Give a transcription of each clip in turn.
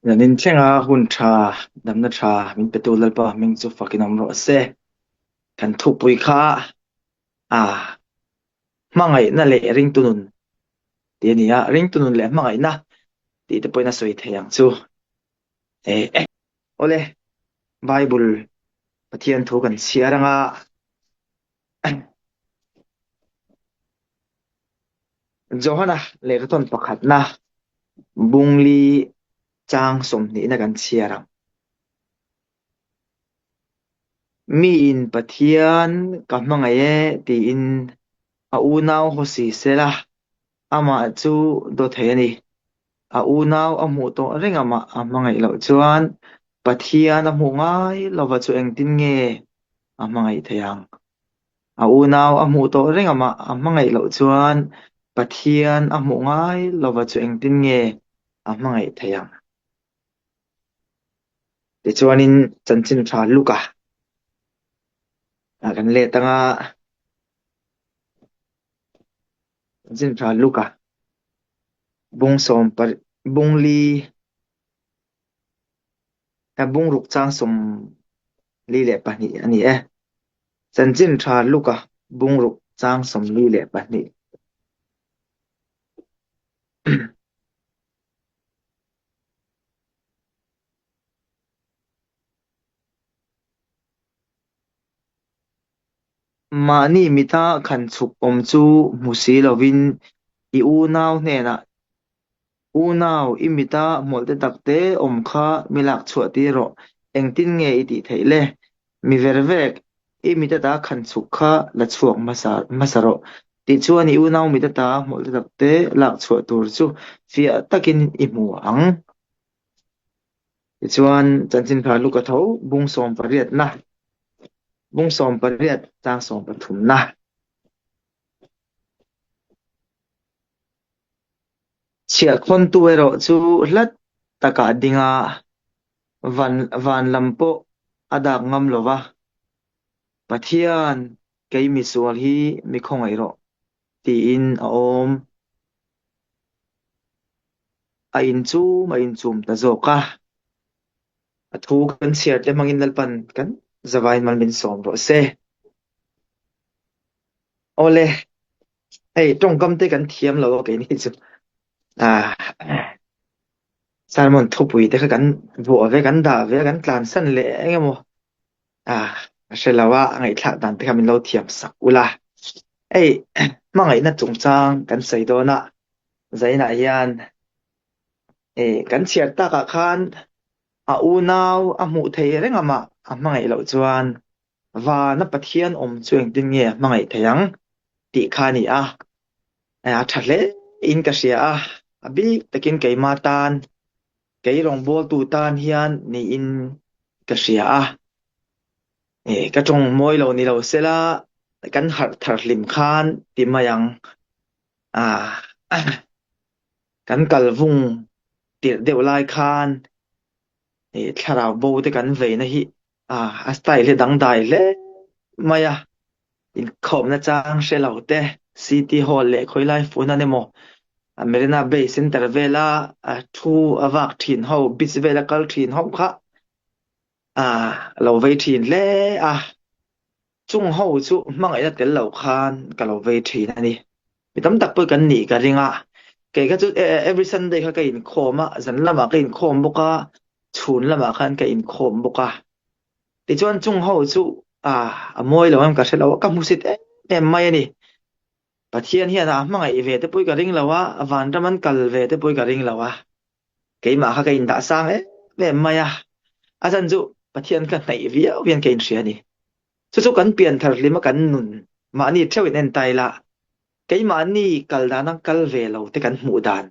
يعني نتلقى هون شا دمنا شا من بتقول البا من زوفا كنا مرأسه كان توبوي كا ما ngay na le ring tunun ti ni ya ring tunun le ma ngay na ti te poi na soi thayang chu ole bible pathian thu kan siaranga johana le ton pakhat na bungli chang som ni na kan siarang mi in pathian ka ma ngay ti in a unaw ho si sela ama chu do thayani a unaw a mu to ring ama amangai lo chuan pathian a mu ngai lova chu engtin nge amangai thayang a unaw a mu to ring ama amangai lo chuan pathian a mu ngai lova chu engtin nge amangai thayang ti chuanin chanchin tha luka kan le tanga chanchin tha luka bung som par bungli ta bung ruk chang som li le pa ni ani chanchin tha luka bung ruk chang som li le pa ni mani mita khan chuk om chu musi lovin I unaw hne na unaw imita molte takte om kha milak chuati ro engtin nge iti theile mi vervek imita ta khan chuk kha la chuak masaro ti chuani unaw mita ta molte takte lak chuat tur chu fia takin imu ang ti chuan chanchin pha luka tho bung som pariat na bung som pariat chang som pathum na chia khon tu ero chu hlat taka dinga van lampo adak ngam lova pathian kei mi sual hi mi khongai ro ti in aom a in chu ma in chum ta zoka athu kan siat le mangin lalpan kan zawain mal min som ro se ole ei tongkam te kan thiam lo ke ni chu salmon thupui te kan bo ve kan da ve kan tlan san le engemo shelawa ngai thla dan te kamin lo thiam sak ula ei mangai na chungchang kan sei do na zaina hian kan chiat ta ka khan a unaw a mu thei rengama a mangai lo chuan wa na pathian om chueng tin nge mangai theyang ti khani thatle in ka sia abi takin keima tan kei rong bol tu tan hian ni in ka sia ka tong moi lo ni lo sela kan har thar lim khan ti mayang kan kalvung tir deu lai khan tharau bo te kan ve na hi a style le dang dai le maya in khom na chang shelo te city hall le khoi lai phuna nemo Marina Bay Center vela thu awak thin ho beach vela kal thin ho kha lo ve thin le chung ho chu mangai na tel lo khan ka lo ve thin ani mitam tak pu kan ni ka ringa ke ka chu every Sunday kha ka in khoma zan lama ka in khom boka chhun lama khan ka in khom boka ti chuan chung ho chu moi lo am ka shelo ka musit em mai ani pathian hian mangai ve te pui ka ring lawa awan raman kal ve te pui ka ring lawa keima kha ka in da sang ve maya ajan chu pathian ka nei via vian ke in ria ni chu kan pian thar lima kan nun ma ni thewin en taila keima ni kal danang kal ve lo te kan mu dan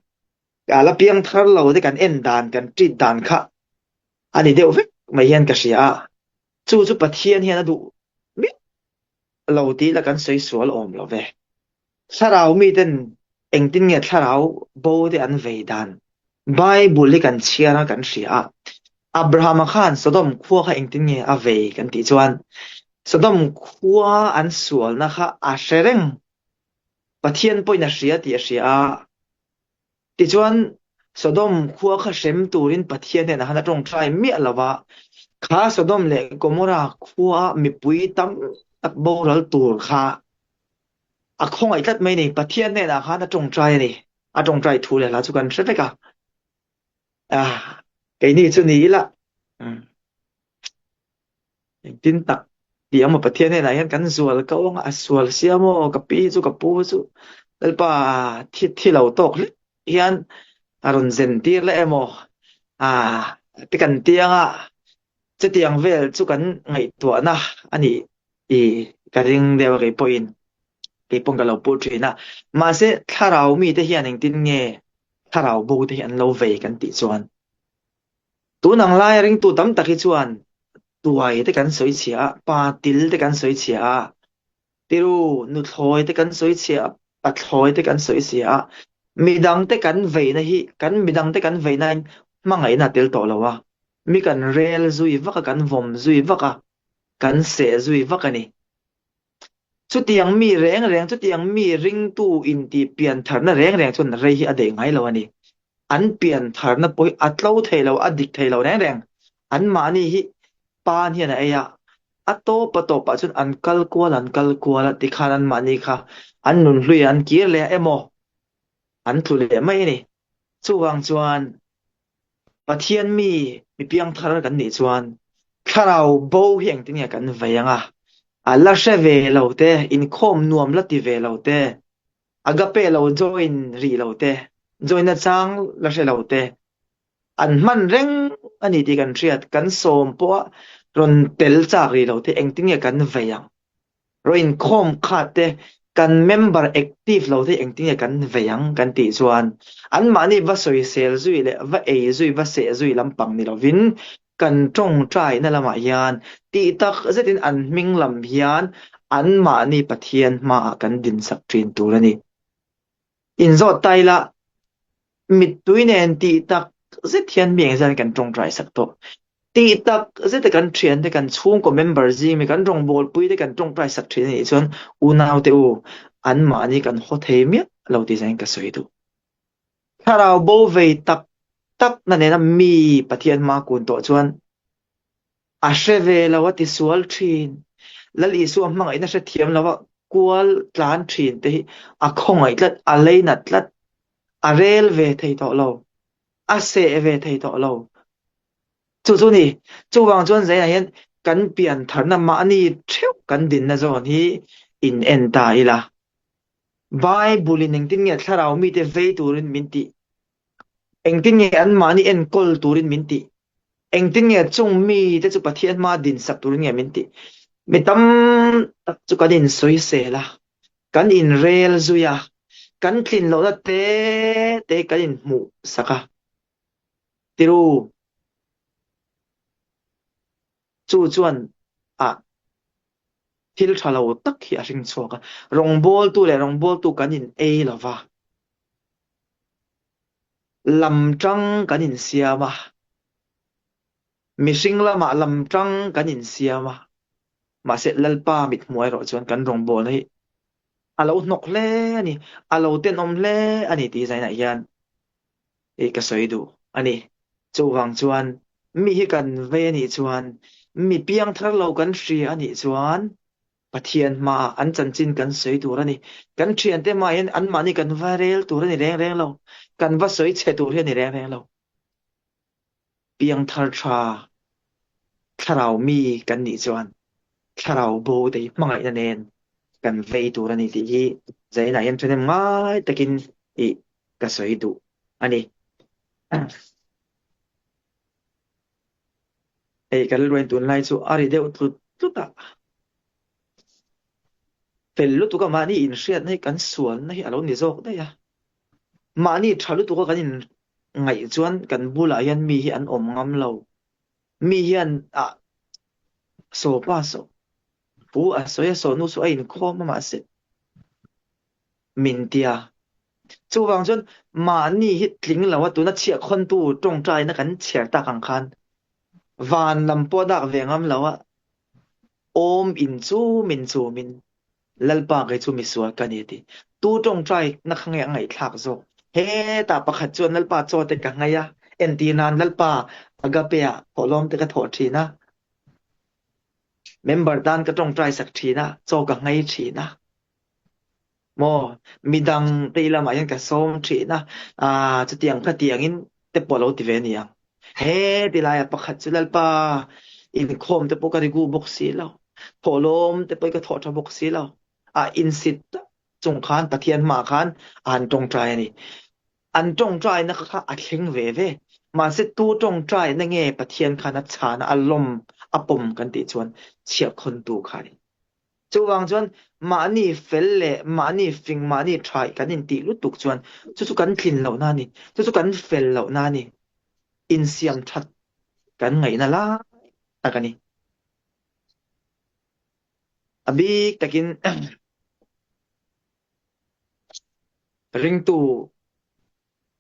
ala piang thar lo te kan en dan kan treat dan kha ani deu vek mai hian ka ria chu pathian hian adu mi lo ti la kan soi sual om lo ve sarau mi ten engtin nge tharau bo de an ve dan bible le kan chiara kan ria Abraham khan Sodom khua kha engtin nge a ve kan ti chuan Sodom khua an sual na kha a shereng pathian poina ria ti ria ti chuan สดมขัวขะเข็มตูรินปะเทียนเนี่ยนะฮะตรงใจเมียละวะขาสดมเลกโมราขัวมีปุยตั้มตักโบรัลตูร์ขาคงไอ้ตัดไม่นี่ปะเทียนเนี่ยนะฮะตรงใจนี่ตรงใจทูเลยละทุกันใช่ไหมกะไอ้นี่ชุนี้ละตินตักเดี๋ยวมาปะเทียนเนี่ยนะยันกันส่วนก็ว่าส่วนเสียโมกับปีจุกับปูจุแล้วป่าที่เราตกเลยยันอารมณ์เซนตีเลยโมติกันเตียงจะเตียงเวลจุกันไงตัวนะอันนี้กระดิ่งเดียวกับปอยน์ปงกับเราพูดถึงนะมาเสถ้าเรามีแต่เฮียนตินเงถ้าเราบูแต่เฮียนเราเวกันติจวนตัวนังไล่ริงตัวตั้มตะกิจวนตัวไอ้ที่กันสวยเสียปาติลที่กันสวยเสียติรูนุทอยที่กันสวยเสียปัดทอยที่กันสวยเสียมีดังที่กันเวนะฮีกันมีดังที่กันเวนะมังไงน่ะติลต่อแล้ววะมีกันเรลซุยวักกันวอมซุยวักกันเสซุยวักนี่สุดยังมีแรงสุดยังมีริงตู้อินตีเปลี่ยนฐานแรงจนเรฮีอเดงไงแล้ววะนี่อันเปลี่ยนฐานปอยอัดเล่าเทเราอัดดิกเทเราแรงอันมานี่ฮิปานเฮียนะไอ้ยะอัตโตปะโตปะจนอันกัลกัวละติคานันมานี่ค่ะอันนุนลุยอันเกียร์เลยโมอันทุเรศไม่นี่สู้วางจวนปะเทียนมีเพียงทาร์กันนี่จวนถ้าเราโบเฮียงติเนี่ยกันไว้ยังละเชเวเราเตอินคอมนวมละติเวเราเตกาเปเราจอยน์รีเราเตจอยน์นะจังละเชเราเตอันมันเร่งอันนี้ที่กันเรียดกันโสมเพราะรอนเตลจากรีเราเตเองติเนี่ยกันไว้ยังรอินคอมขาดเตกันเมมเบอร์แอคทีฟเราเตเองติเนี่ยกันไว้ยังกันติจวนอันมานี่ว่าสวยเซลซุยเลยว่าซุยว่าเสซุยลำปังนี่เราวินกันจงใจนั่นละมาฮานตีตักจะดินอันมิงลำฮานอันมานี่ปะเทียนมากันดินสักทรีนตัวนี่อินโซไตละมิดตุยเนนตีตักจะเทียนเบียงจะกันจงใจสักตัวตีตักจะกันเทียนจะกันช่วงกับเมมเบอร์จีมีกันจงบอลปุยจะกันจงใจสักทรีนี่ส่วนอุณาวเตออันมานี่กันโฮเทเมียเราดีไซน์กันสวยดูถ้าเราโบเวตักนั่นเองมีปะเทียนมากุนตัวส่วนอาเชเวลาว่าติสวลทรีนแล้วอีส่วนมังไอ้นั่นเทียมแล้วว่ากวลลานทรีนแต่คงไอ้ลัดอะไรนัดลัดเรลเวทให้ต่อเราเซเวทให้ต่อเราจู่นี่วางจวนใจไหนกันเปลี่ยนฐานมานี่เที่ยวกันดินนะจวนที่อินเอ็นตายละไบเบิลนึงที่เนี่ยถ้าเรามีแต่เวตูรินมินติเองที่เนี่ยอันมานี่เอ็นกอลตูรินมินติเองที่เนี่ยจงมีแต่จุปะเทียนมาดินสักตูรินเนี่ยมินติไม่ตั้มจุกดินสวยเสียละกันอินเรลซุยกันคลินเราเตกันอินหมูสักติรูจู่จวนที่เราชาเราตักเหียริงชัวกันรองบอลตัวเลยรองบอลตัวกันอินเอละวะลำจังกันอินเสียมามิสิงละมาลำจังกันอินเสียมาเสร็จแล้วป้ามิดมวยเราจวนกันรองบอลให้เราหนกเล่นี่เราเต้นอมเล่อันนี้ดีใจไหนยันก็สวยดูอันนี้จู่วางจวนมีกันเวนี่จวนมีเพียงทะเลากันเสียอันนี้จวนปะเทียนมาอันจันจินกันสวยตัวนี่กันเทียนแต่มาเห็นอันมานี่กันว่าเร็วตัวนี่แรงเรากันว่าสวยเฉยตัวนี่แรงเราเพียงทะชาถ้าเรามีกันนี่จวนถ้าเราโบได้มังไงนั่นเองกันเวตัวนี่ที่ใจไหนยันจนไม่ตะกินก็สวยดูอันนี้กันรวยตัวไหนสู้อะไรเดียวทุกตาเป็นรู้ตัวก็มานี่อินเสียนให้กันสวนให้เราหนีโจกได้ยะมานี่ชารู้ตัวก็กันอินไงจวนกันบุหรี่ยันมีอันอมงำเรามีอันโซป้าโซผู้สวยโซนุสวยอินคอมมาเสร็จมินเตียจู่บางจนมานี่ฮิตลิงแล้วว่าตัวนั้นเชียคนตัวตรงใจนักกันเชียตากังคันวานลำปอดักเวียงมแล้วว่าโอมอินจูมินลลปากไอจูมิสวกันนี่ดิตู้ตรงใจนักขังยังไงทักโซ he ta pakhat chuan lalpa chaw te ka ngaya entinan lalpa agapea polom te ka tho thina member dan ka tong try sak thina chaw ka ngai thina mo midang te ilama yan ka som thina chutiang phatiang in te polo ti ve ni yang he tilaya pakhat chu lalpa in khom te pokari gu bok si lo polom te poi ka tho tha bok si lo in sit chung khan pathian ma khan an tong try ni an tong try na kha a thleng ve ve ma se tu tong try na nge pathian khan a chana alom apom kan ti chuan chia khon tu khai chu wang chuan ma ni fel le ma ni fing ma ni try kan in ti lu tuk chuan chu kan thlin lo na ni chu kan fel lo na ni in siam that kan ngai na la takani abi takin ring tu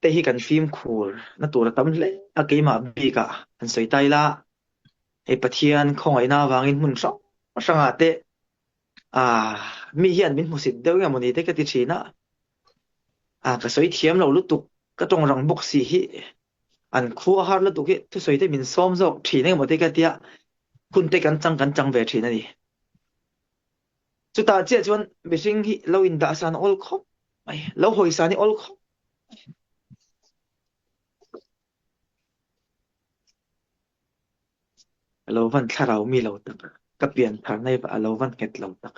te hi kan film khur na tur tam hle a ke ma bi ka an soi tai la e pathian khong ai na wangin mun so sanga te mi hian min musit deu ya moni te ka ti thina ka soi thiam lo lu tuk ka tong rang bok si hi an khu har la tuk hi tu soi te min som jok thina mo te ka tia kun te kan chang ve thina ni chu ta che chuan mishing hi lo in da san ol khop ai lo hoi sa ni ol khop lo van tharau mi lo tak ka pian thar nei ba lo van ket lo tak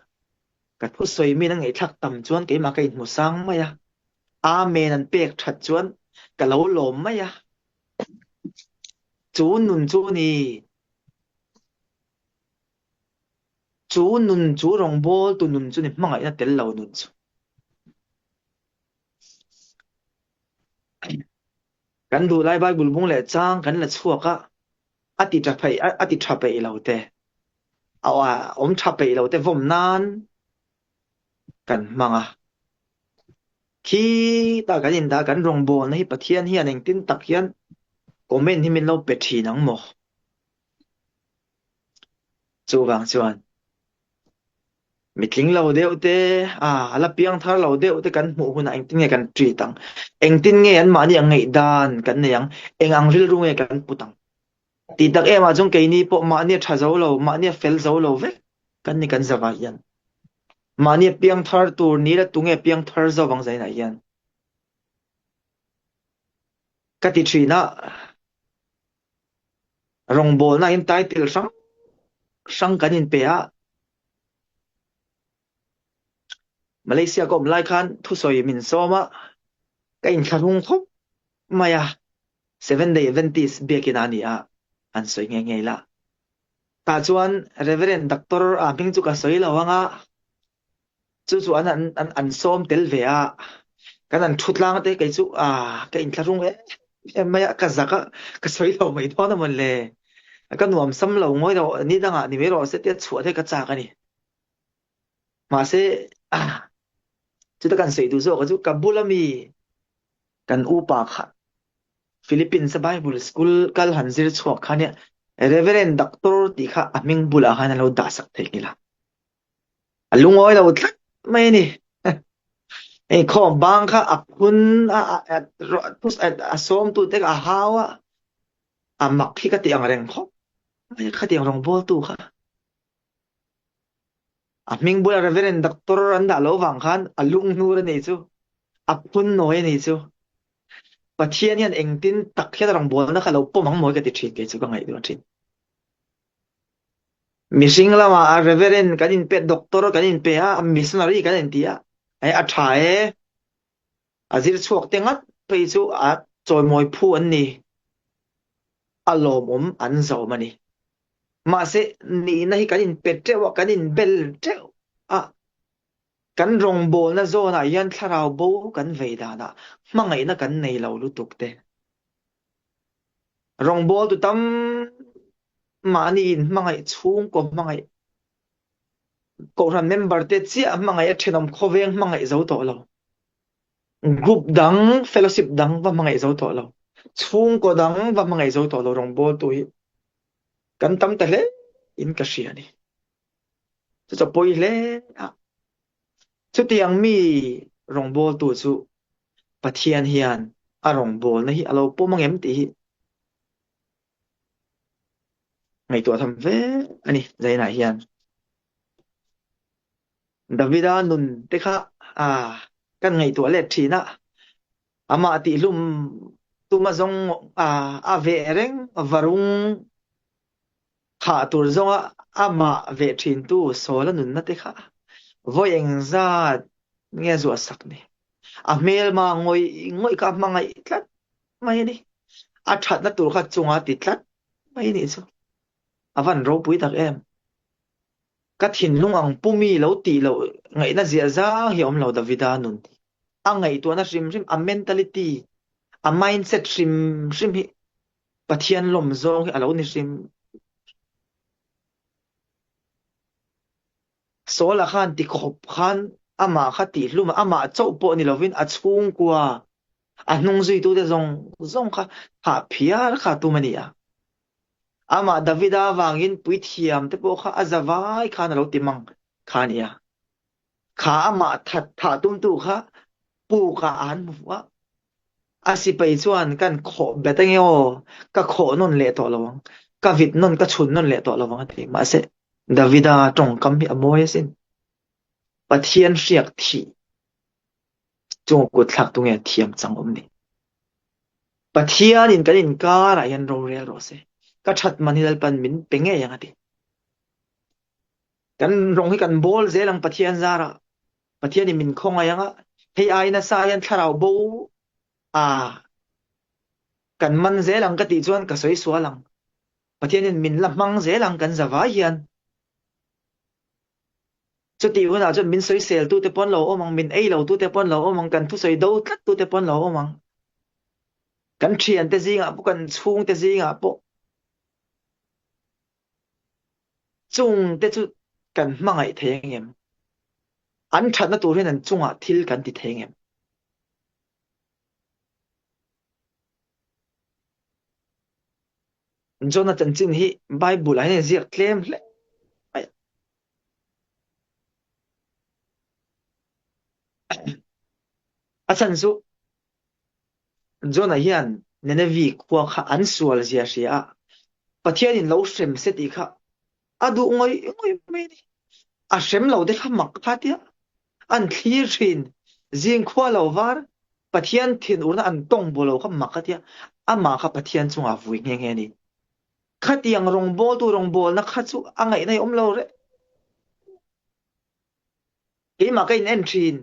ka thu soi mi nang ei thak tam chuan ke ma ka in mu sang ma ya amen an pek that chuan ka lo lom ma ya chu nun chu ni chu nun chu rong bol tu nun chu ni mangai na tel lo nun chu kan du lai bai bul bung le chang kan la chuaka ati tha pai lo te om tha pai lo te vom nan kan manga khi ta kan in da kan rong bol na hi pathian hi aning tin tak hian comment hi min lo pe thi nang mo chu wang chuan mitling lo deuh te ala piang thar lo deuh te kan hmu huna eng tin nge kan tri tang eng tin nge an ma ni ang ngei dan kan ne yang eng ang ril ru nge kan putang ti tak em a chung ke ni po ma ni tha zo lo ma ni fel zo lo ve kan ni kan zawa yan ma ni piang thar tur ni la tu nge piang thar zo wang zai na yan ka ti thina rong bol na in title sang kan in pe a Malaysia ko mlai khan thu soi min soma ka in tharung khop maya 7 day Adventist bekinani an soi nge la ta chuan reverend doctor ming chu ka soi lawanga chu an som tel ve a kan an thutlang te kai chu ka in tharung maya ka zaka ka soi lo mai thona mon le ka nuam sam lo ngoi ro ni danga ni me ro se te chu te ka cha ka ni ma se chu ta kan sei du zo ka chu kabulami kan upa kha Philippines Bible School kal hanzir chhuak khania reverend doctor ti kha aming bula khan lo da sak thei kila alungoi lo thak mai ni ei khom bang kha apun pus asom tu te a hawa amak hi ka ti ang reng kho mai kha ti ang rong bol tu kha aming bula reverend doctor anda lo wang khan alung nur nei chu apun noi nei chu pathian hian engtin tak hian rang bol na khalo pomang moi ka ti thik ke chu ka ngai du thin missing lama reverend kanin pe doctor kanin pe missionary kanin tia ai a thae azir chuak tengat pe chu a choi moi phu an ni alom an zo mani ma se ni na hi kanin pe tewa kanin bel teu kan rong bol na zo na yan tharau bo kan veidana mangai na kan nei lo lutuk te rong bol tu tam mani in mangai chung ko mangai ko ran member te chi mangai a thenom khoveng mangai zo to lo group dang fellowship dang wa mangai zo to lo chung ko dang wa mangai zo to lo rong bol tu hi kan tam ta le in ka sia ni chu poi le chu tiang mi rong bol tu chu pathian hian arong bol na hi alo po mangem ti hi ngai to tham ve ani zaina hian Davida nun te kha kan ngai to le thina ama ti lum tuma zong a ve reng varung kha tur zonga ama ve thin tu sola nun na te kha voyeng za nge zo sak ni a mel ma ngoi ka mangai tlat mai ni a that na tur kha chunga ti tlat mai ni chu avan ro pui tak em ka thin lung ang pumi lo ti lo ngai na zia za hi om lo Davida nun a ngai to na rim rim a mentality a mindset rim rim hi pathian lom zong hi alo ni rim sola khan ti khop khan ama kha ti hluma ama chau po ni lovin a chung kwa a hnung zui tu te zong kha ha phiar kha tu mania ama Davida wangin pui thiam te po kha azawai khan alo timang khania kha ama that tha tum tu kha pu ka an muwa asi pai chuan kan kho betengeo ka kho non le to lawang ka vit non ka chun non le to lawang ti ma se Davida tong kam hi amoy sin pathian riak thi chung ku thlak tu nge thiam chang om ni pathian in kanin ka ra yan ro rel ro se ka that manilal pan min penge yang ati kan rong hi kan bol zelang pathian zara pathian ni min khong ayanga hei ai na sa yan tharau bo kan man zelang ka ti chuan ka soi sualang pathian in min lamang zelang kan zawa hian chu ti huna chu min soi sel tu te pon lo omang min ei lo tu te pon lo omang kan thu soi do tlat tu te pon lo omang kan thian te zinga pu kan chung te zinga po chung te chu kan mangai thengem an that na tur hin an chunga thil kan ti thengem Jonathan chin hi Bible ai ne ziak tlem hle asan su Jonah hian Nenevi kwa kha an sual zia ria pathian in lo shrem se ti kha adu ngoi me ni a shrem lo de kha mak phatia an thlir thin jing khwa lo war pathian thin urna an tong bolo kha makatia ama kha pathian chunga vui nge ni khatiang rong bol tu rong bol na kha chu angai nei om lo re ke ma kai nen thin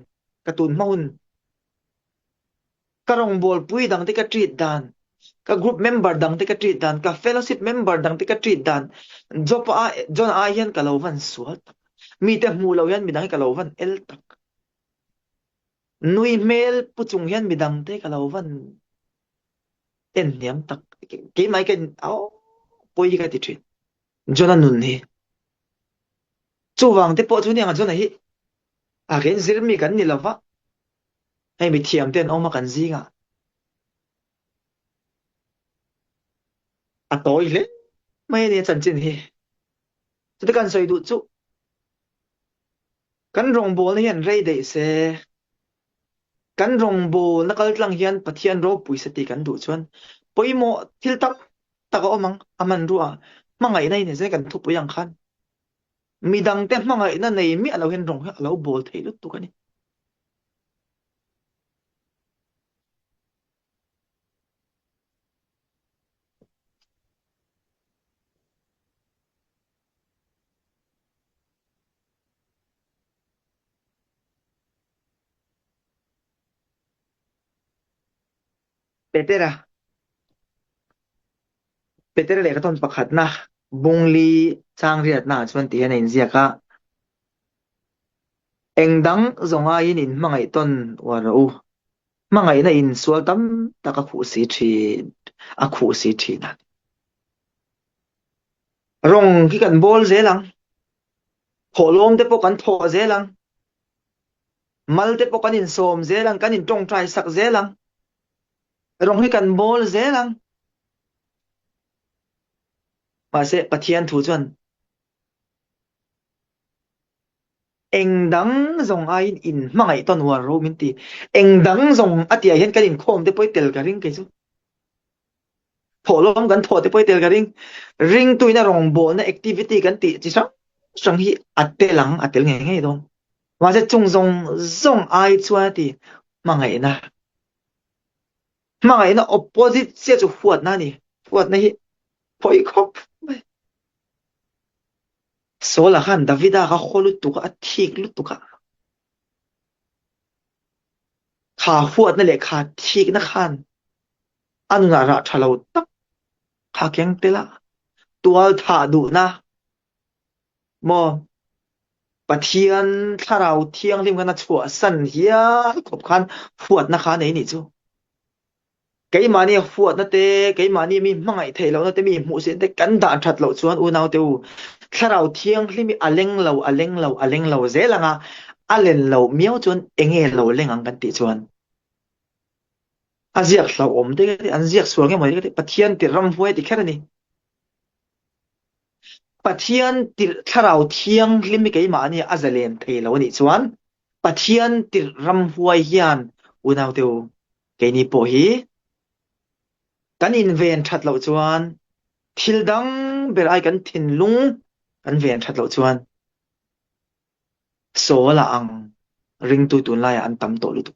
ka tun maun ka rong bol pui dang te ka treat dan ka group member dang te ka treat dan ka fellowship member dang te ka treat dan jopa John a hian ka lo van suat mi te mu lo hian mi dang ka lo van el tak nui mel puchung hian mi dang te ka lo van en niam tak ke mai ken au poi ka ti treat John nun hi chu wang te po chu ni ang John hi a gen zir mi kan ni lawa ai mi thiam ten oma kan zinga a toi le mai ne chan chin hi chu kan soi du chu kan rong bol hian rei dei se kan rong bol na kal tlang hian pathian ro pui se ti kan du chuan poimo thil tak taka omang aman ruwa mangai nei ne se kan thu puyang khan midang te mangai na nei mi alo hen rong alo bol thei lut tu kani Petera le ka ton pakhat na bungli chang riat na chuan ti hian in ziaka engdang zonga in mangai ton waro mangai na in sual tam taka khu si thi a khu si thi na rong ki kan bol zelang pholom te po kan tho zelang mal te po kan in som zelang kan in tong trai sak zelang rong hi kan bol zelang ma se pathian thu chuan engdang zong ai in mangai ton war ro min ti engdang zong atia hen kan in khom te poi tel ka ring ke chu pholom kan tho te poi tel ka ring tuina rong bo na activity kan ti chi sang hi atelang atel nge nge dong wa se chung zong ai chua ti mangai na opposite se chu huat na ni huat na hi poi khop sola khan davida ka kholut tu ka thik lut tu ka kha huat na le kha thik na khan anu na ra thalo tak kha keng tela tual tha du na mo pathian tharau thiang lim kana chua san hia khop khan huat na kha nei ni chu cái mà ni huat na te cái mà ni mi mangai thei lo na te mi mu se te kan da that lo chuan u nau te u tharau thiang lim mi aleng lo zelanga alen lo miao chuan enge lo lengang kan ti chuan aziak lo om te an ziak sual nge mai te pathian ti ram huai ti khera ni pathian ti tharau thiang lim mi cái mà ni azalem thei lo ni chuan pathian ti ram huai hian u nau te u cái ni po hi kan in ven that lo chuan thil dang ber ai kan thin lung kan ven that lo chuan so la ang ring tu tun lai an tam to lu tu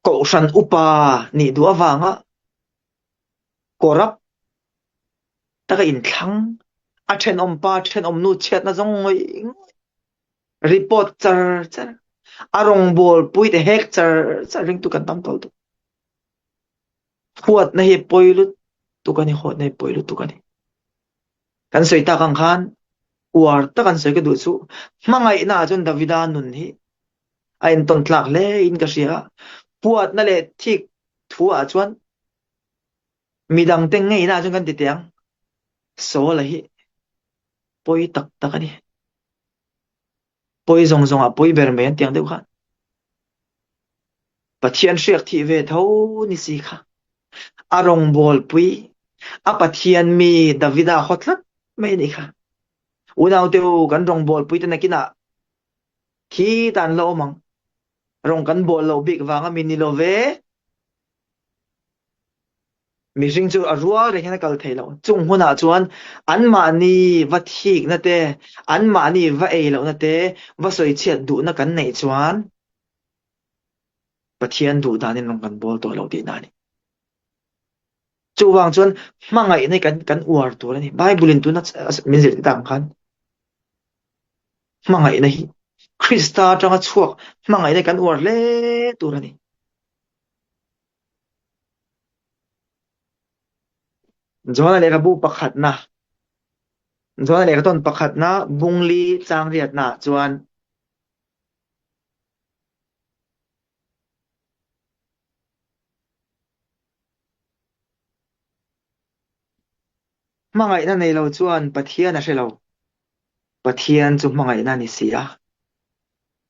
ko san upa ni du awanga korap taka in thlang a then om pa then om nu chet na jong ngoi report char arong bol pui te hek char ring tu kan tam to tu huat na hi poilu tu kan hi hot na hi poilu tu kan hi kan soi ta kang khan war ta kan soi ke du chu mangai na chun davida nun hi a in ton tlak le in ka sia puat na le thik thu a chuan midang teng ngei na chun kan ti tiang so la hi poi tak ani poi zong a poi ber men tiang deu khan pathian riak thi ve tho ni si kha arong bol pui a pathian mi davida hotlat mai ni kha unau teu kan rong bol pui ta nakina thi tan lo mang rong kan bol lo big wanga min ni lo ve mi ring chu arua re hena kal thei lo chung huna chuan an ma ni va thik na te an ma ni va ei lo na te va soi chet du na kan nei chuan pathian du danin rong kan bol to lo ti na ni chu wang chuan mangai nei kan uar tu ni bible in tu na min zir tang khan mangai na hi krista tanga chuak mangai nei kan uar le tu ra ni zona le ka bu pakhat na zona le ka ton pakhat na bungli chang riat na chuan mangai na nei lo chuan pathian a hrelo pathian chu mangai na ni sia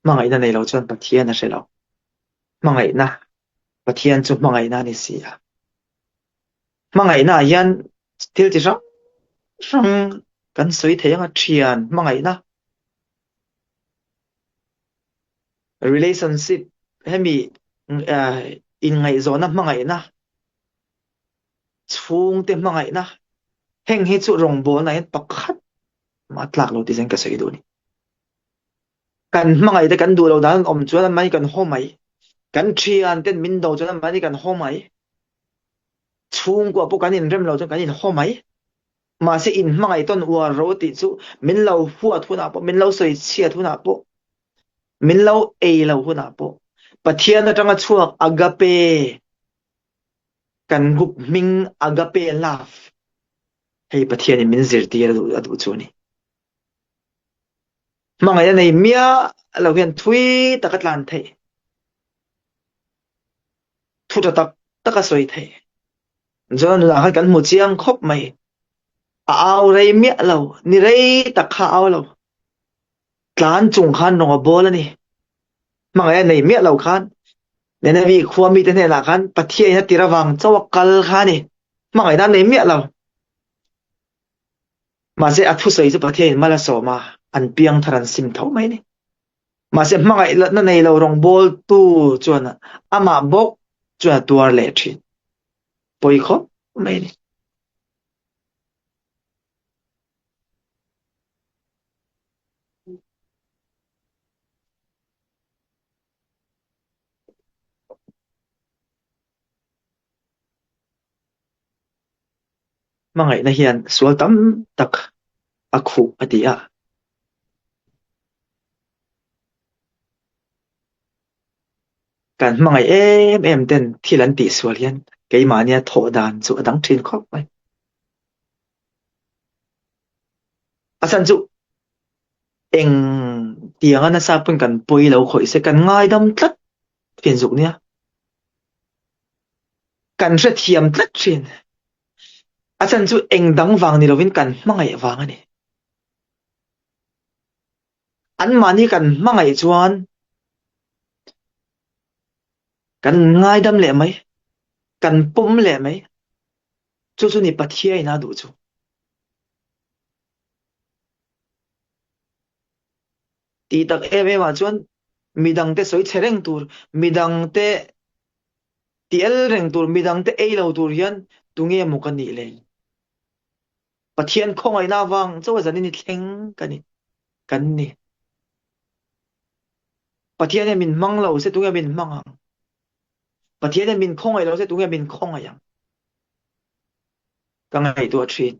mangai na nei lo chuan pathian a hrelo mangai na pathian chu mangai na ni sia mangai na hian til chi rang kan soi theianga thian mangai na relationship hemi in ngai zona mangai na chung te mangai na heng hi chu rong bol na pakhat ma tlak lo ti jeng ka sei du ni kan mangai te kan du lo dan om chuan mai kan homai kan thian ten min do chuan mai kan homai chung ko po kan in rem lo chuan kan in homai ma se in mangai ton war ro ti chu min lo huat huna po min lo soi chiat huna po min lo ei lo huna po pathian na tanga chuak agape kan gup ming agape love hei pathian in min zir ti adu chu ni mangai nei mia lo hian thui takatlan thei thu ta taka soi thei zon la kan mu chiang khop mai aw rei mia lo ni rei takha aw lo tlan chung khan no bol ani mangai nei mia lo khan nena vi khuami te ne la khan pathia na tirawang chawakal khani mangai na nei mia lo ma se athu sei chu pathia in mala so ma อันเปียงทรันซิมเท่าไหมนี่มาเสมังไอ้นั่นในเรารองบอลตู้จวนอามาบกจวนตัวเล็ดชิปอยเขาไม่นี่มังไอ้นะเฮียนสวลตั้มตักอักขุอดีอะกันมังไอ้เอ็มเต็นที่ลันติสวลเฮียนเกยมาเนี่ยโถดานสุดังทินครอบไปอาสันจุเอ็งเตียงนั้นทราบเป็นกันปุยเราข่อยเสกันง่ายดำตัดเปลี่ยนสุกเนี่ยกันเสถียมตัดเชียนอาจารย์จู่เอ็งดังวังนี่เราวินกันมังไงวังอันนี้อันมานี่กันมังไงจวนกันง่ายดำเละไหมกันปุ่มเละไหมจู่นี่ปะเทียนะดูจู่ตีตักมาจวนมีดังเตสวยเชรงตูร์มีดังเตตีเอลเรงตูร์มีดังเตเอลตูร์ยันตุงเงียมุกันนี่เลยปะเทียนคงไอ้นาวังจู่ว่าจะนี่เทงกันนี่ปะเทียนเนี่ยมินมังเราเสตุงเงียมินมังปะเทียนเนี่ยมินคงไอ้เราเสตุงเงียมินคงไอ้ยังกังไอ้ตัวทรีน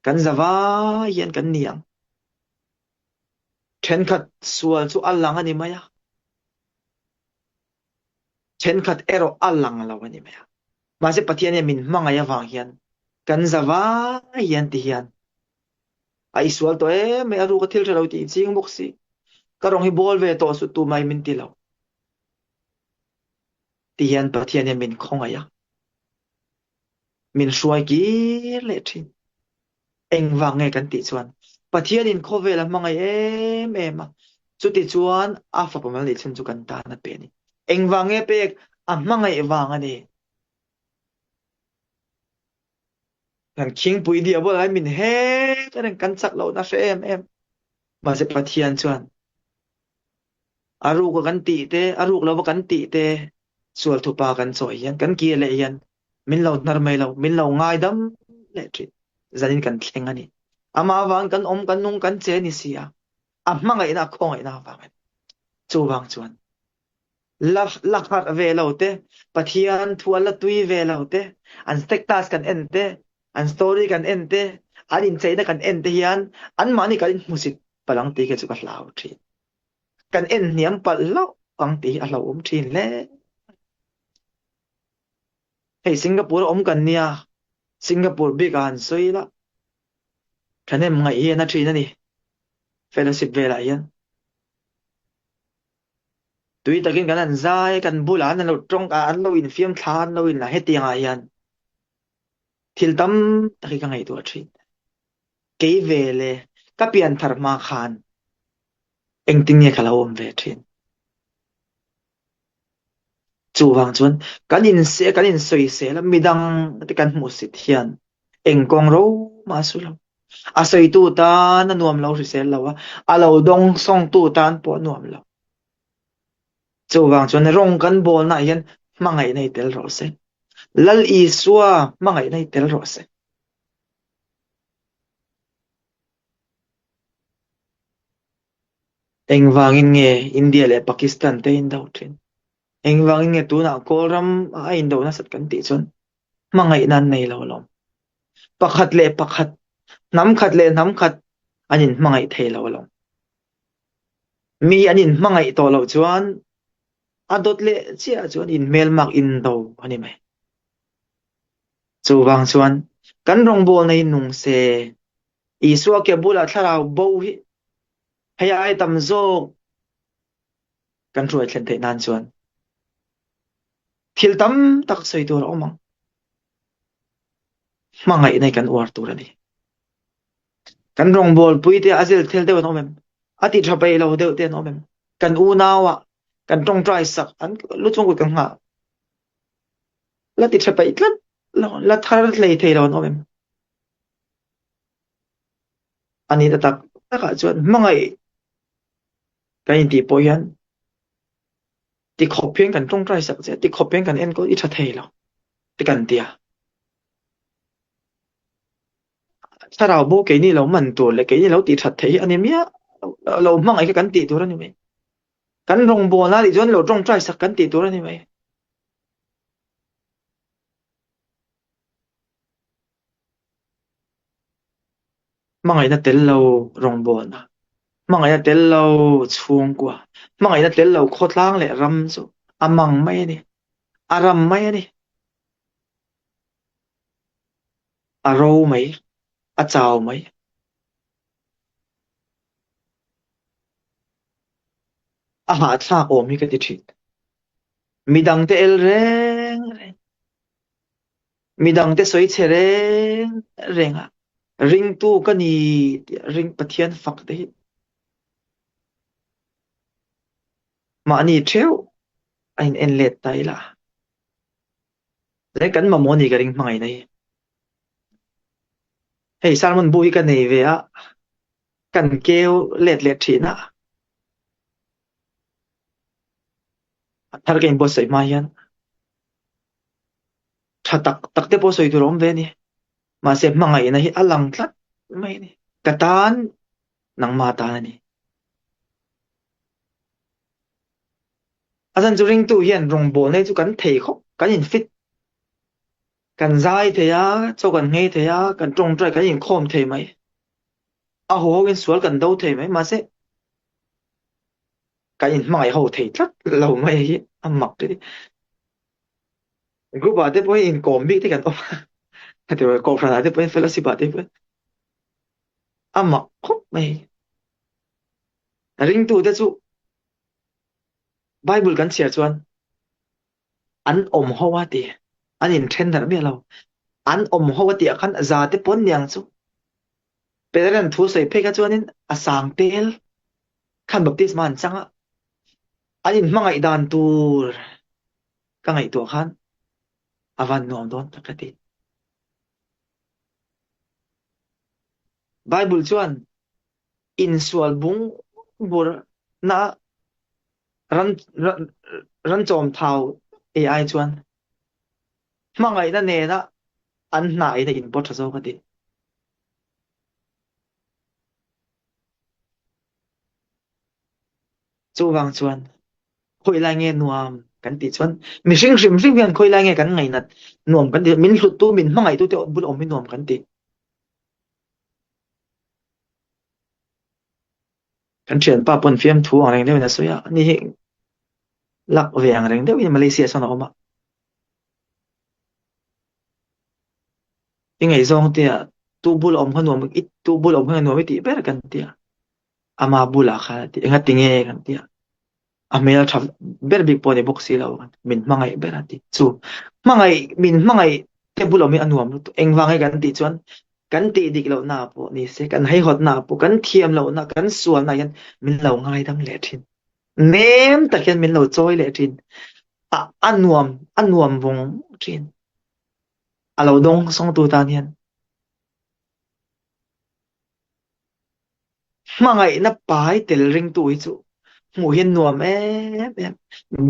กันจะว่ายันกันนี่ยังเช่นขัดส่วนจู่อัลลังอันนี้ไหมอะเช่นขัดเอโรอัลลังเราอันนี้ไหมอะมาเสปะเทียนเนี่ยมินมังไอ้วังยันกันจะว่ายันที่ยันไอ้ส่วนตัวไม่รู้ก็ทิลเราตีจริงบุกสิก็รองให้บอลเวตัวสุดตัวไม่มินติเราที่ยันปะเทียนเนี่ยมินคงไอ้ยังมินช่วยกี่เล็ดทินเอ็งวางไงกันติจวนปะเทียนินโคเวลมังไงมาสุดติจวนอาฟประมาณเลยฉันจุกันตานะเป็นเอ็งวางไงเป็กมังไงวางอันนี้กันคิงปุยเดียวว่าอะไรมินเฮกันสักเรานะมาเสปะเทียนจวนอารูกกันติเตอารูกเรากันติเตส่วนทุปากันสอยยันกันเกียเลยยันมินเรานารไม่เรามินเราง่ายดำเละทริจันินกันเทงอันนี้อามาวางกันกันนุ่งกันเจนิสิยามังไงนะคงไงนะวางจูวางจวนลักหัดเวลาเตปะเทียนทัวละตุยเวลาเตอันสเต็กตัสกันเอ็นเตอันสตอรี่กันเอ็นเตอันอินเซนกันเอ็นเตยันอันมานี่กันมุสิปลังตีกันจุกันลาวทริกันเอ็นเนียมปะเล่าปังตีอัลลาทรินเล่เฮ้สิงคโปร์กันเนี่ยสิงคโปร์บิกันสวยละคะแนนไงเฮียนะทรีนั่นนี่เฟลสิบเวลายันตุยตะกินกันนั่นใจกันบุหลานนั่นเราตรงกันเราอินฟิล์มทานเราอินละเฮตียงยันทิลตัมตะกินกันไงตัวทรีเกยเวเลกับเปลี่ยนธรรมาคานเอ็งติงเนี่ยขลาวมเวทรินจูวังจวนกันอินเสกันอินสวยเสแล้วมีดังตะกันมุสิทยันเอ็งกองเรามาสุลอาศัยตู้ตานนวมเราสิเสแล้ววะอาเราดงส่งตู้ตานปอนวมเราจูวังจวนรงกันบอลน่ะยันมังไงในเตลโรเซลัลอีสัวมังไงในเตลโรเซเอ็งวางอินเงอินเดียและปากีสถานเตอินดาวทรินเอ็งวางอินเงตัวน่ะโครัมอินโดน่ะสัตกันติจวนมังไงนั่นในเราลมปักขัดเละปักขัดน้ำขัดเละน้ำขัดอันนี้มังไงเทเราลมมีอันนี้มังไงตัวเราจวนอดดเละเจ้าจวนอินเมลมักอินโดอันนี้ไหมจูวังจวนกันรองบอลในนุ่งเซอีสัวเก็บบุลาทาราวบูฮิให้ไอ้ตำโซกันรวยเช่นเทนันจวนทิลตัมตักใส่ตัวเรามังไงในกันอวดตัวนี้กันรองบอลปุยเตออาเซลเทลเดวโนเมมอาทิตย์ทับไปเราเดวเตโนเมมกันอูนาวะกันตรงใจสักอันลุจงกุกันหาแล้วติดทับไปอีกแล้วแล้วทาร์เลยเทเราโนเมม อันนี้ตักก็จวนมังไงกันตีโปยันติขอบเพียงกันตรงใจสักเสียติขอบเพียงกันเอ็นก็อิชะเทยแล้วติกันเตียถ้าเราโบเกนี่เรามันตัวเลยเกนี่เราติชัดเทยอันนี้เมียเรามังไงกันตีตัวนี่ไหมกันรงโบนะดิจวนเราตรงใจสักกันตีตัวนี่ไหมมังไงนะเตลเรารงโบนะมังไงนะเตลเราช่วงกว่ามังไงนะเตลเราโคตรล่างเลยรำสุอามังไม่นี่อารำไม่นี่อารมไหมอาเจ้าไหมอาหารซาโอมีกันติดมีดังเตเอลเรงมีดังเตสวยเชเรงเรงอ่ะริงตู้ก็นี่ริงปะเทียนฝักเดมานี่เทวไอ้เอ็นเลตไตล่ะแล้วกันมาโมนี่ก็ริงไม่ในเฮ้ยซาลมอนบุยกันในเวียกันเกลเลตทีน่ะถ้าเกิดบอสใส่มายันถ้าตักเตบอสใส่ตัวรอมเวนี่มาเสพมังไงนะฮิอลังทัดไม่นี่กระตานนังมาตานี่อาจารย์จุริงตู้เฮียนรงโบในจุกันเทคกันยินฟิตกันใจเทียจุกันเงยเทียกันตรงใจกันยินโคมเทไหมอาหัวกันสวนกันดูเทไหมมาเสกันยินไม่หัวเททัดเราไม่ฮิอันมักดิกูบอกได้พอยินโกมบิ๊กที่กันออกแต่ว่าโกมพระนาได้พอยินเฟลสิบาทได้พออันมักคบไม่ริงตู้ได้จุไบเบิลกันเสียจวนอันอมหัวตีอันยินเทรนด์แต่ไม่เราอันอมหัวตีขันซาเตปนยังจุเป็นเรื่องทูใส่เพกจวนนี้อาสังเตลขันบัพติสมันจังอ่ะอันยินมังไอดานตูกังไอตัวขันอาวันนอมโดนปกติไบเบิลจวนอินสวลบุงบุรนะรันรันรันจอมเท้า AI จวนมังไอนั่นเองนะอันไหนในอินพุตจะโจกติจูบางจวนคุยรายงานนวมกันติจวนมิชิงเวียนคุยรายงานกันไงนัดนวมกันติมินสุดตู้มินมังไอตู้เดียวบุญอมมินนวมกันติกันเชียนป้าปนเฟียมทูอะไรเดียวนะสุยานี่หลักเวียงอะไรเดียวในมาเลเซียสนอมายังไงซองเตียตู้บุญอมขนวมอีตู้บุญอมขนวมไม่ติเบรกันเตียอามาบุลาคาติงัดติงเงกันเตีย Amel trav ber big pone box sila wan min mangai berati chu min mangai te bulo mi anuam lu engwangai kan ti chuan kan ti dik lo na po ni se kan hai hot na po kan thiam lo na kan sual na yan min lo ngai dang le thin nem takhian min lo choi le thin a anuam wong thin alo dong song tu tan hian mangai na pai tel ring tu hi chu mu hian nuam em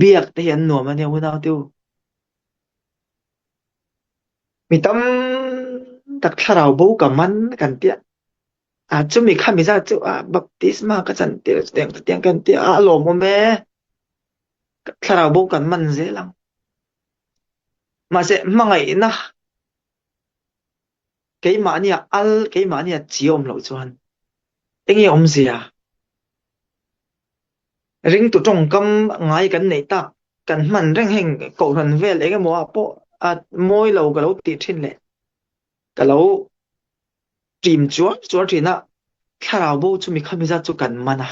biak te hian nuam ania una tiu mi tam tak tharau bo ka man kan tia chu mi kha mi za chu baptisma ka chan te tiang kan tia lo mo me tharau bo kan man ze lang ma se mangai na ke ma nia al ke ma nia chiom lo chuan engi om zia ring tu tong kam ngai kan nei ta kan man reng heng ko ran vel ege mo po moi lo ga lo ti thin le ka lo tim chuan thina tharau bo chu mi kha mi za chu kan mana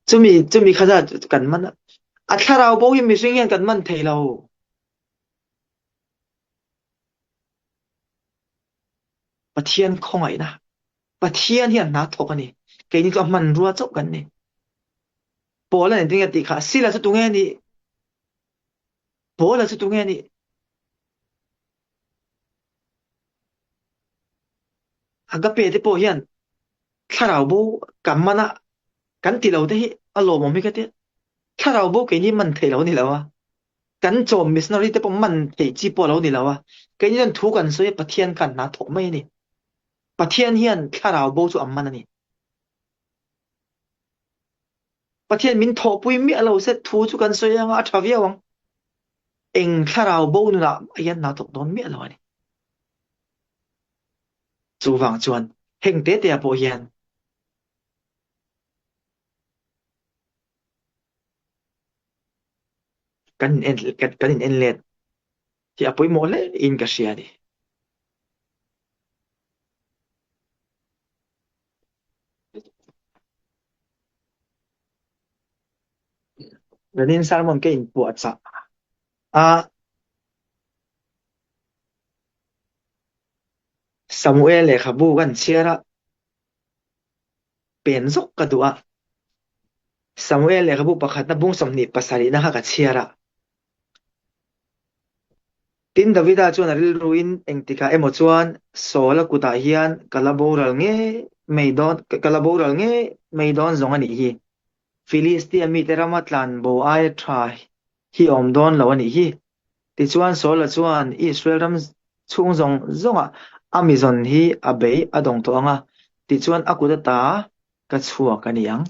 chu mi kha za kan mana tharau bo hi mi sing hian kan man thei lo pathian khongai na pathian hian na thok ani ke ni to man ruwa chok kan ni pola ni tinga ti kha sila chu tu nge ni pola chu tu nge ni aga pe te po hian tharaubo kammana kan tilau te hi alo mo mi ka te tharaubo ke ni man thelo ni lawa kan chom missionary te pom man thei chi po lo ni lawa ke ni nan thu kan soi pathian kan na thok mai ni pathian hian tharaubo chu amman ani pathian min tho pui mi alo se thu chu kan soi anga thavia wang eng tharaubo nu na yan na thok don mi alo ani chu wang chuan heng te te po hian kan en let ti apoi mo le in ka sia ni ranin salmon ke in pu atsa Samuel le khabu kan chiara pen zok ka duwa Samuel le khabu pakhat na bung somni pasari na ha ka chiara tin Davida chuan aril ruin engtika emo chuan sola kuta hian kalaboral nge meidon zong ani hi Philistia mi teramatlan bo ai try hi omdon lo ani hi ti chuan sola chuan Israel ram chung zonga Amazon hi abei adong to anga ti chuan akuda ta ka chua kaniang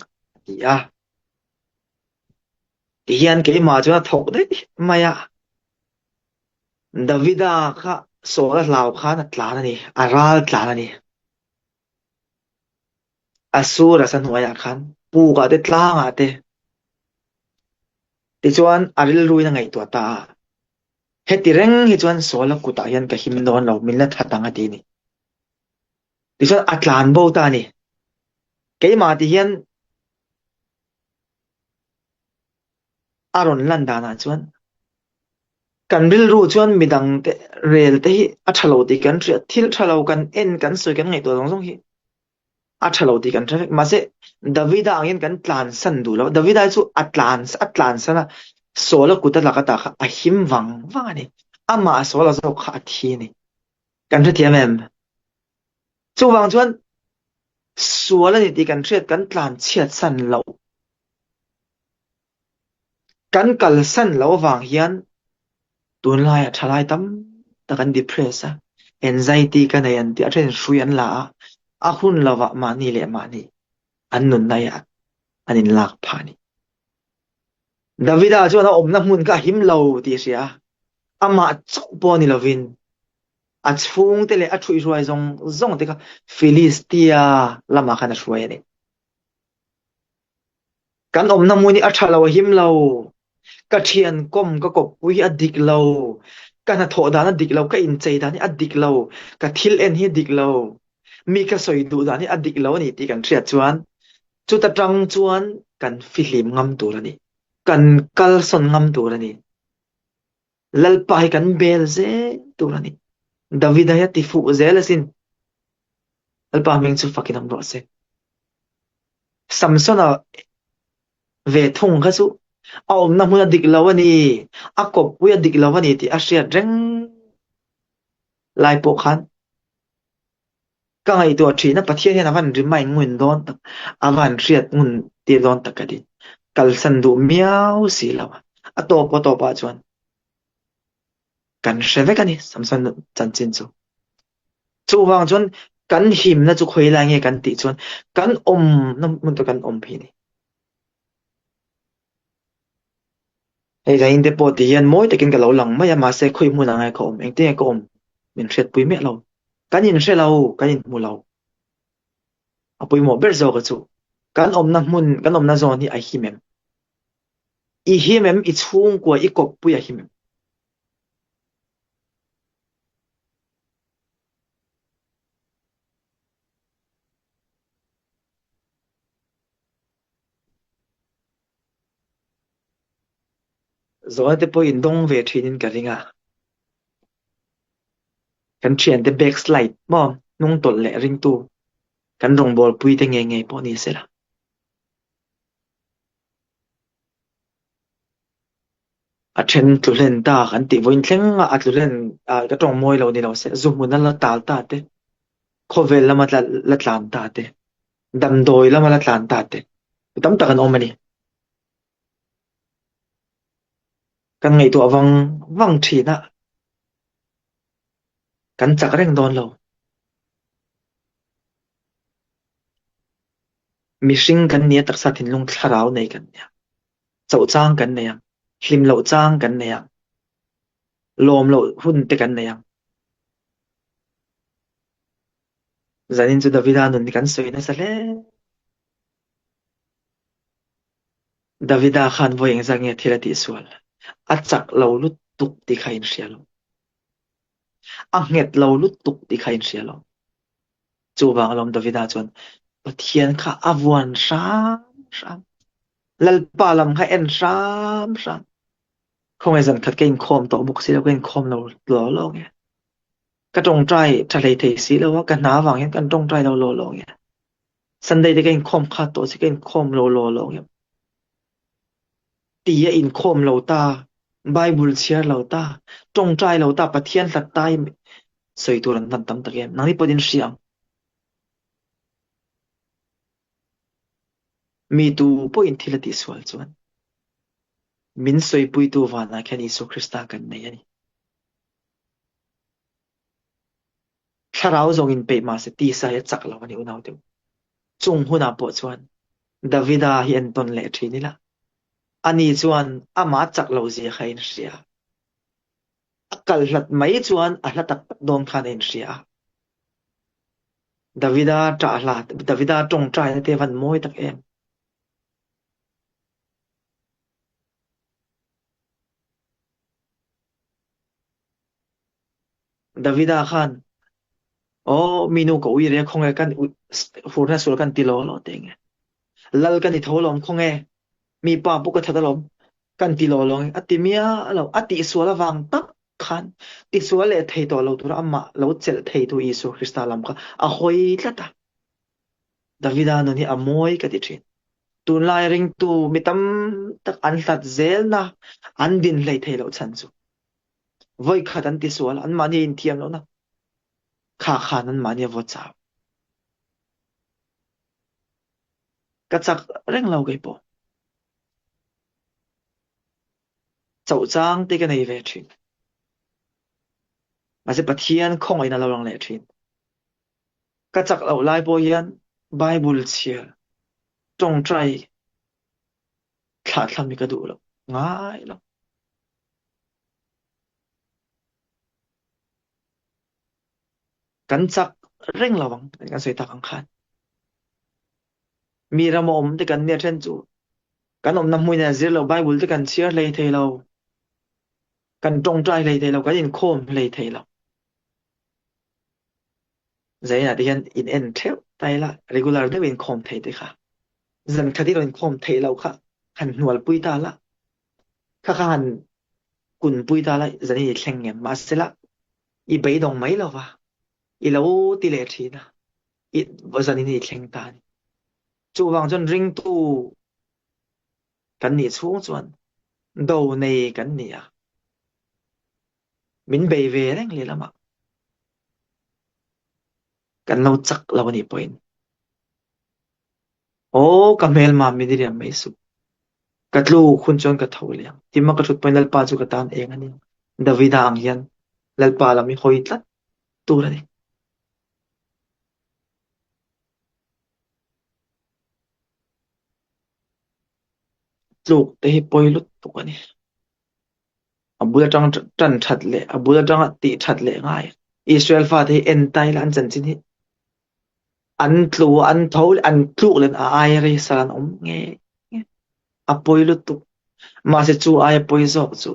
ya ti hian ke ma chuan thok de maya Davida kha sola law khan atlan ani aral tlan ani asura san hoya khan pu ga de tlang ate ti chuan aril ruin ngai to ta heti reng hi chuan sola kuta hian ka him don lo min la thatanga ti ni ti chuan atlan bo ta ni keima ti hian aron landana chuan kan ril ru chuan midang te rel te hi a thalo ti kan thil thalo kan en kan soi kan ngai to zong hi a thalo ti kan traffic ma se Davida angin kan tlan san du lo Davida chu atlan sana sola kuta lakata kha a him wang ani ama sola zo kha thi ni kan thia mem chu wang chuan sola ni ti kan thriat kan tlan chiat san lo kan kal san lo wang hian tun lai thalai tam ta kan depress anxiety kan ayan ti athen shruyan la a hun lawa mani le mani annun na ya anin lak phani Davida chuan omna mun ka him lo ti sia ama chokpo ni lovin a chung te le a thui ruai zong te ka Philistia lama khana shruai ni kan omna muni a thalo him lo ka thian kom ka kop pui adik lo kana tho dana dik lo ka in chei dani adik lo ka thil en hi dik lo mi ka soi du dani adik lo ni ti kan thria chuan chu ta tang chuan kan filim ngam tur ani kan kal son ngam tur ani lalpai kan bel ze tur ani Davida ya ti fu zelasin alpa ming chu fakinam ro se Samsona ve thung kha chu om na huna dik lawani akop puya dik lawani ti asia reng lai po khan ka ngai to thina pathian hian awan rimai ngun don awan riat ngun ti don takadi kal san du miau si lawa ato pa chuan kan sheve kani Samson chanchin chu wang chuan kan him na chu khoi la nge kan ti chuan kan om na mun to kan om phi ni ei da in de po ti hian moi takin ka lo lang mai ma se khoi mu na ngai ko om eng te ko om min thret pui me lo kan in hre lo kan in mu lo apoi mo ber zo ka chu kan om na mun kan om na zo ni ai himem I himem I chung ko I kok pui a himem zo te po in dong ve thinin ka ringa kan thian te backslide mo nung tol le ring tu kan rong bol pui te nge po ni sela a then tu len ta kan ti voin thleng a tu len ka tong moi lo ni lo se zum mun la tal ta te khovel la matla la tlan ta te ดำโดยแล้วมาละตานตาเตตั้มตะกันอมมันนี่กันไงตัววังทีนะกันจักเร่งโดนเรามีสิ่งกันเนี่ยตักษะถิ่นลงทาราวในกันเนี่ยเจ้าจ้างกันเนี่ยหิมเราจ้างกันเนี่ยลมเราหุ่นเตกันเนี่ยจันินจุดาวิดานุนกันสวยนะสะเลดาวิดาขันวยังจังเงทีละติสวลอัจจักเราลุตุกติขัยนเสียลงอังเงตเราลุตุกติขัยนเสียลงจูบางลมดาวิดาจนปะเทียนข้าอาววนสามลัลปาลัมข้าเอ็นสามคงไอ้สันขัดเก่งคอมต่อบุกสิแล้วเก่งคอมเราหล่อลงเนี่ยก็ตรงใจทะเลเทสีแล้วว่ากันหนาหวังยังกันตรงใจเราหล่อลงเนี่ยสันใดที่เก่งคอมข้าตัวสิเก่งคอมเราหล่อลงเนี่ยตีอินคอมเราตาไบเบิลเชียร์เราตาตรงใจเราตาปะเทียนสัตตายสวยตัวนั้นตั้มตะเกียบนั่นนี่ประเด็นเสียงมีตูพออินทิลติสวลจวนมินสวยปุยตัววานาแค่นี้สุคริสตากันเนี่ยนี่ถ้าเราจงอินเปมาสตีสายจักเราวันนี้อุณาเดียวจงหัวหน้าปวดจวนดาวิดาเห็นตนเละทีนี่ละอันนี้จวนอามาจักเราเสียใครเสียกัลลัดไม่จวนอัลลัดตักโดนขันเสียดาวิดาจ่าลัดดาวิดาจงใจเทวันมวยตักเอ็มดาวิดาขันโอ้มีนูก็อุยเรียคงเอกันฟูนัสสุลกันติโลโลเตงลัลกันติโทลมคงเอมีป้าปุกทัดลมกันติโลลงอติเมียเราอติสวลวังตักขันติสวลเลเทตัวเราตัวอามาเราเจลเทตัวอิสุคริสตาลัมก็อหอยละตาดาวิดานุนี่อมวยกติชินตูนไลริงตูมิตัมตักอันสัตเซลนะอันดินเลยเทเราชันซูไว้ขัดอันติสวลอันมานี่อินเทียมแล้วนะข้าขานั้นมาเนี่ยวอดสาวกระจักเร่งเราไกปอเจ้าจ้างตีกันในเวทินมาจะปะเทียนคงไอ้นั่นเราลองเลทินกระจักเราไล่ปอยันไบเบิลเชียจงใจขาดทำมีกระดูแล้วง่ายแล้วกันจักเร่งระวังกันสวยตาขังขันมีระมอมที่กันเนี่ยเช่นจูกันอมน้ำมวยเนี่ยเสียเราไบเบิลที่กันเชียร์เลยเทเรากันจงใจเลยเทเรากันยินโคมเลยเทเราใจน่ะที่กันอินเอ็นเทลไตละ regular ได้เป็นโคมเทติค่ะจันคดีเราเป็นโคมเทเราค่ะหันหัวปุยตาละข้าหันกุนปุยตาละจันนี่แข่งเงี้ยมาเสละอีไปดงไหมเราวะอีเราตีเลทีนะอีว่าจันนี่แข่งตาจูวางจนริงตู้กันนี่ช่วงจวนโดในกันเนี่ยมินเบเวเร่งเลยละมะกันเราจักเรานี่ปอยโอ้กัมเมลมามิดิเรียมไม่สุกัดลูกคุณจนกัดเท่าเลี้ยงที่มันกระชุดไปนัลปาจุกตานเองอันนี้ดาวิดาอังยันนัลปาลามีคอยตัดตัวนี่ลูกแต่ให้ปอยลุดตัวนี่อับดุลจังจันทัดเลยอับดุลจังตีทัดเลยง่ายอิสราเอลฟาที่เอ็นไตลันจันจินี่อันทลูอันเท่าอันทลูเล่นอายรีสารนอมเงี้ยอัปอยลุดตุมาเสจูอายปอยซอกจู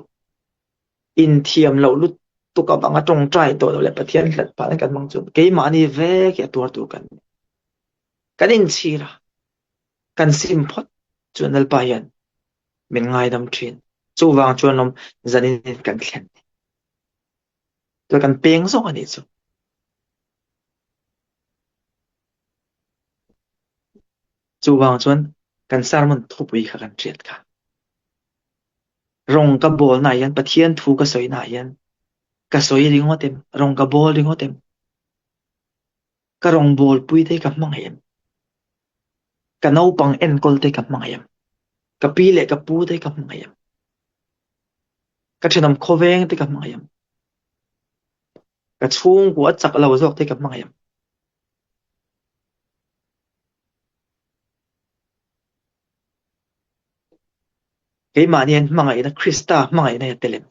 อินเทียมเราลุดตุกับบังจงใจตัวเราเลยประเทียนหลัดผ่านกันบางจุดเกี่ยมานี่เวกตัวกันกันอินชีระกันซิมพอดจวนนัลปายันเป็นง่ายดำชินจูวางจวนนมจันนินกันแข่งตัวกันเปียงส่งอันนี้จูวางจวนกันสารมันทุบวิขกันเจียดค่ะรงกับบอลนายยันประเทียนถูกกระสอยนายยันกระสอยลิงว่าเต็มรงกับบอลลิงว่าเต็มกระรงบอลปุยได้กับมังเห็น ka naupang enkol te ka mangayam ka pile ka pu te ka mangayam ka thinam khoveng te ka mangayam ka chung ku achak lo zok te ka mangayam kay manian mangay na Krista mangay na telem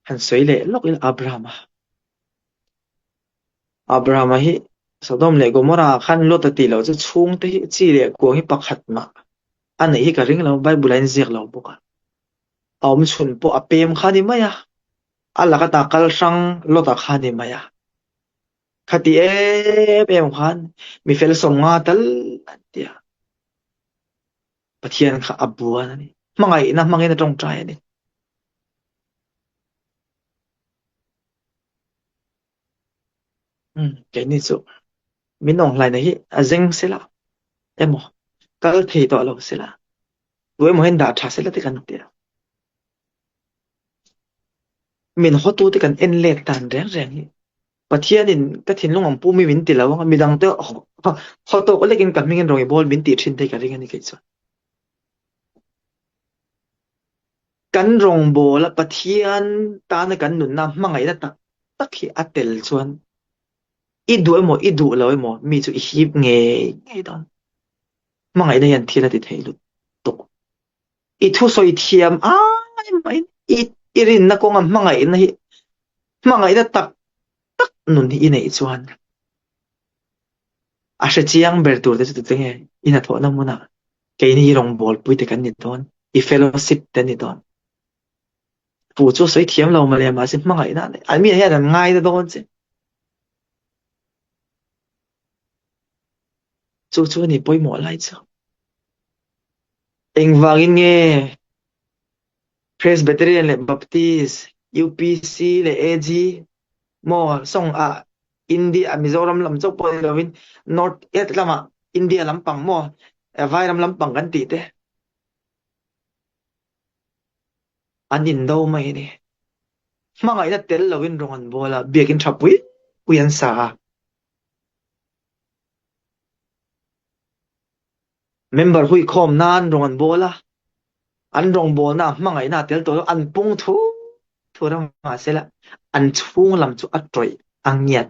han soile lok il Abraham hi Sodom le Gomorrah khan lo ta ti lo chu chung te hi chi le ko hi pakhat ma an hi ka ring lo Bible line ziak lo boka awm chun po apem khani maya ala ka ta kal sang lo ta khani maya khati em khan mi fel som nga tal tia pathian kha abuan ani mangai na tong trai ani cái ni chu min ong lai na hi azeng sela emo kal thei to lo sela we mo hen da tha sela te kan tia min hotu te kan en lek tan reng reng hi pathian in ka thin longam pu mi min ti lo mi dang te hoto ko lekin kan mingen roi bol min ti thin te ka ring ani ke chu kan rong bol pathian ta na kan nun na mangai na tak hi atel chuan i du lo mo mi chu hip nge don mangai na yan thila ti theilu tok i thu soi thiam ai mai irin na ko ngam mangai na hi mangai na tak nun hi nei chuan a she chiang ber tur te chu te nge ina tho na muna ke ni rong bol pui te kan ni don i fellowship te ni don pu chu soi thiam lo ma le ma sin mangai na an mi he dan ngai da don che chu ni poi mo lai chu eng wangin nge Presbyterian le Baptist UPC le AG mo song a India Mizoram lam chok po lovin North East lama India lampang mo Vairam lampang kan ti te anin do mai ni mangai na tel lovin rongan bola biakin thapui puyan sa member hui khom nan rongan bola an rong bol na mangai na tel to an pung thu ra ma sela an chung lam chu atroi angiat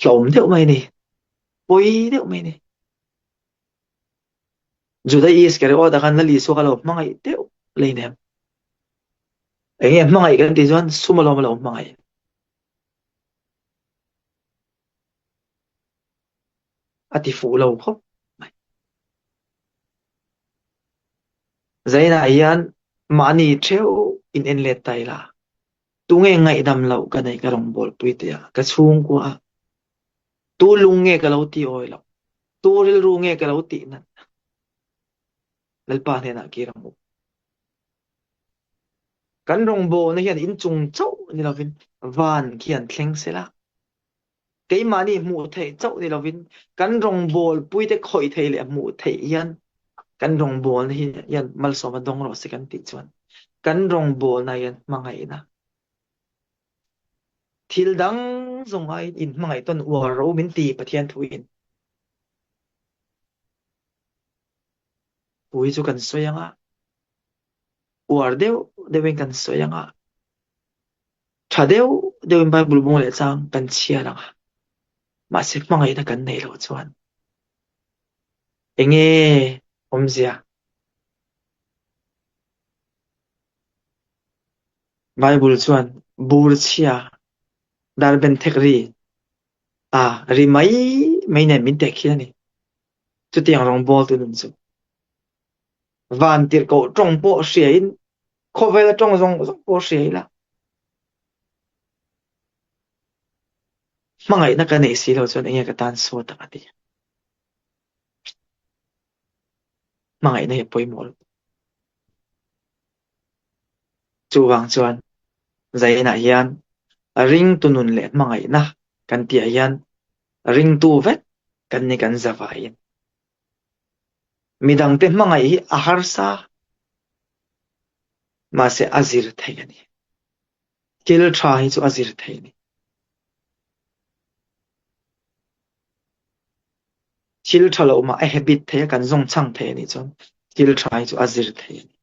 hlom deuh mai ni poi deuh mai ni Judaïs kare o da kan la li so kalo mangai deuh leinem enge mangai kan ti chuan sumalo malo mangai ati fu lo khop zaina yan mani theu in enlet taila tunge ngai dam lo ka nei ka rong bol pui te ka chung kwa tu lunge ka lo ti oi lo tu ril runge ka lo ti na lalpa ne na ki rang kan rong bo na hian in chung chau ni lovin van khian thleng sela cái mani mu thei chau ni lovin kan rong bol pui te khoi thei le mu thei hian kan rong bol hi yan mal so ma dong ro se kan ti chuan kan rong bol na yan mangai na thil dang zong ai in mangai ton war ro min ti pathian thuin pui chu kan soyanga war deu kan soyanga thadeu deu in bible bung le chang kan chiaranga ma se mangai na kan nei lo chuan enge omzia bible chuan bur chia dar ben thekri ri mai ne min tek hi ni chu tiang rong bol tu nun chu van tir ko trong po hriain khovel trong zong po hriaila mangai na ka nei si lo chuan enge ka tan so ta ati mangai na he poimol chu wang chuan zaina hian ring tunun le mangai na kan tia hian ring tu vet kan ni kan zawain midang te mangai hi aharsa ma se azir thayani til tha hi chu azir thei ni til tha lo ma a habit thei kan zong chang thei ni chon til tha hi chu azir thei ni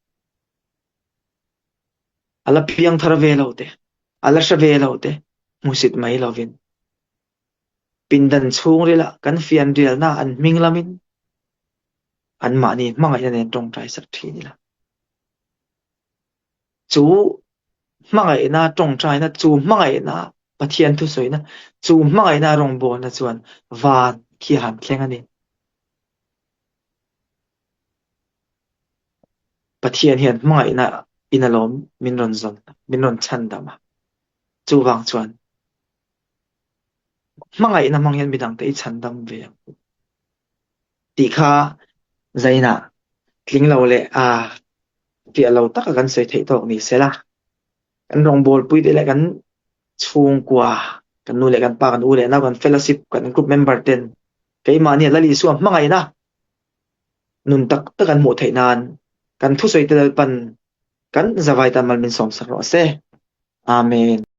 ala piang thar ve lo te ala sha ve lo te musit mai lovin pindan chung rila kan fian ril na an minglamin an ma ni mangai na nen tong trai sak thi ni la chu mangai na tong trai na chu mangai na pathian thu soi na chu mangai na rong bo na chuan van khi han thleng ani pathian hian mangai na inalom min ron zon min ron chan dama chu wang chuan mangai na mangyan bidang te chan dam ve ti kha zaina tling lo le ti lo tak kan soi thei tok ni sela kan rong bol pui de le kan chung kwa kan nu le kan pa kan u le na kan fellowship kan group member ten kei ma ni lali suam mangai na nun tak kan mo thei nan kan thu soi te pan kan zawai ta mal min som sar ro se amen